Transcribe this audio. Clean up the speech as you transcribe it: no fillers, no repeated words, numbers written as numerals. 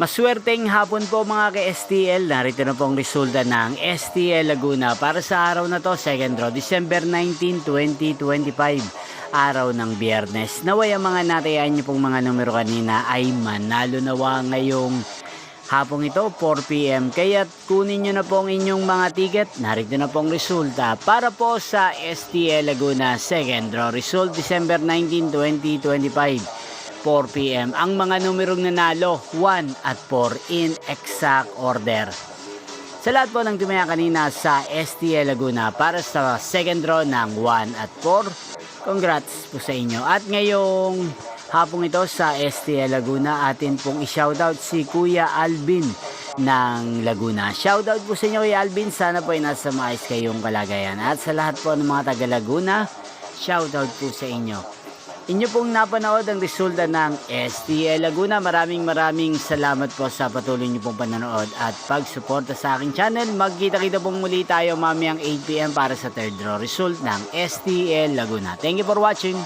Maswerteng hapon po mga ka-STL. Narito na pong resulta ng STL Laguna para sa araw na to, second draw, December 19, 2025. Araw ng Biyernes. Naway ang mga natayaan niyo pong mga numero kanina ay manalo nawa ngayong hapong ito, 4 PM. Kaya kunin nyo na po ang inyong mga ticket. Narito na pong resulta para po sa STL Laguna second draw result December 19, 2025. 4 PM. Ang mga numerong nanalo, 1 at 4 in exact order. Sa lahat po ng tumaya kanina sa STL Laguna para sa second draw ng 1 at 4, congrats po sa inyo. At ngayong hapong ito sa STL Laguna, atin pong i-shoutout si Kuya Alvin ng Laguna. Shoutout po sa inyo Kuya Alvin, sana po ay nasa maayos kayong kalagayan. At sa lahat po ng mga taga Laguna, shoutout po sa inyo. Inyo pong napanood ang resulta ng STL Laguna. Maraming salamat po sa patuloy niyo pong panonood at pagsuporta sa aking channel. Magkita-kita pong muli tayo mamayang 8 PM para sa third draw result ng STL Laguna. Thank you for watching.